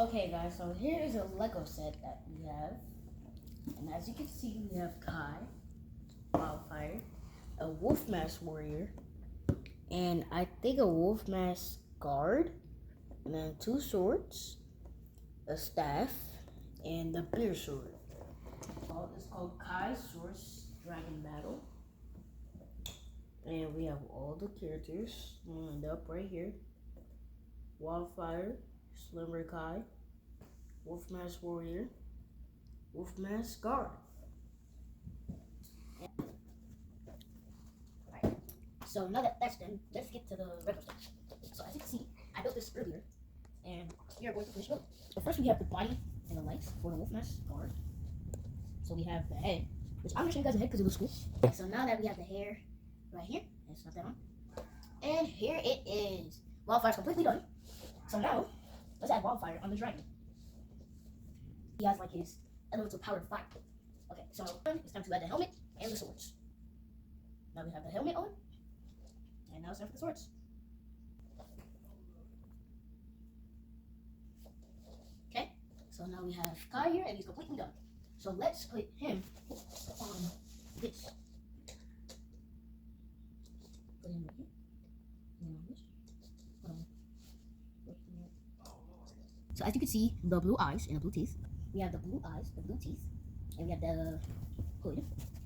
Okay guys, so here is a Lego set that we have. And as you can see, we have Kai, Wildfire, a Wolf Mask Warrior, and I think a Wolf Mask Guard, and then 2 swords, a staff, and the Beer Sword. It's called Kai's Source Dragon Battle. And we have all the characters lined up right here. Wildfire, Slimmer Kai, Wolf Mask Warrior, Wolf Mask Guard. Alright, so now that that's done, let's get to the regular stuff. So as you can see, I built this earlier, and we are going to finish building. But first we have the body and the legs for the Wolf Mask Guard. So we have the head, which I'm going to show you guys the head because it looks cool. Okay, so now that we have the hair right here, let's snap that on. And here it is. Wildfire's completely done. So now, let's add Wildfire on the dragon. He has like his elements of power 5. Okay, so it's time to add the helmet and the swords. Now we have the helmet on, and now it's time for the swords. Okay, so now we have Kai here, and he's completely done. So let's put him on this. Put him right here. And on this. So as you can see, the blue eyes and the blue teeth. We have the blue eyes, the blue teeth, and we have the hood.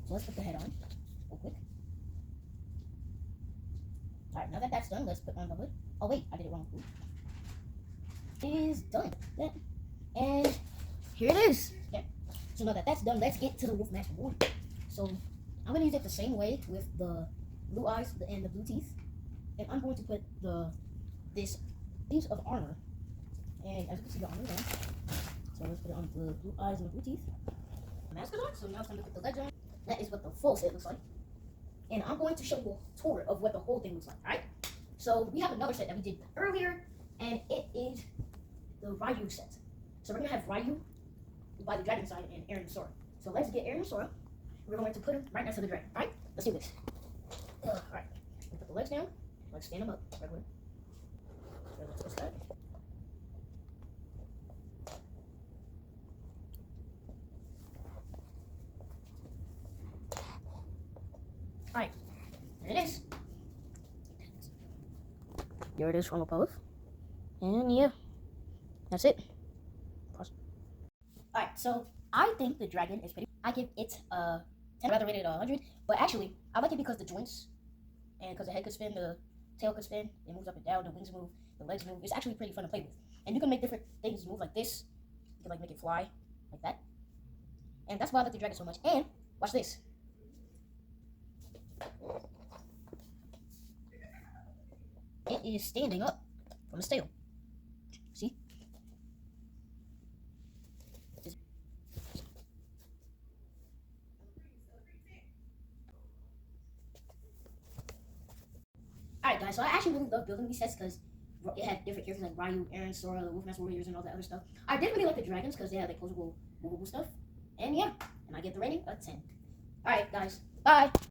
So let's put the head on real quick. Alright, now that that's done, let's put on the hood. Oh wait, I did it wrong. It is done. Yeah. And here it is. Okay. So now that that's done, let's get to the Wolf Mask Warrior. So I'm going to use it the same way with the blue eyes and the blue teeth. And I'm going to put this piece of armor. And as you can see, the armor is on. So let's put it on the blue eyes and the blue teeth. The mask is on, so now it's time to put the legs on. That is what the full set looks like. And I'm going to show you a tour of what the whole thing looks like, alright? So we have another set that we did earlier, and it is the Ryu set. So we're going to have Ryu by the dragon side and Eren Sora. So let's get Eren Sora. We're going to put him right next to the dragon, alright? Let's do this. Alright, we'll put the legs down. Let's stand them up, regular. Let's twist that. Alright, there it is. There it is from above. And yeah, that's it. Pause. Alright, so I think the dragon is pretty. I give it a 10, rather rated 100. But actually, I like it because the joints, and because the head could spin, the tail could spin, it moves up and down, the wings move, the legs move. It's actually pretty fun to play with. And you can make different things move like this. You can like make it fly like that. And that's why I like the dragon so much. And watch this. It is standing up from its tail. See? Alright guys, so I actually really love building these sets because it had different characters like Ryu, Eren, Sora, the Wolf Mask Warriors, and all that other stuff. I did really like the dragons because they had like posable, movable stuff. And yeah, and I give the rating a 10. Alright guys, bye!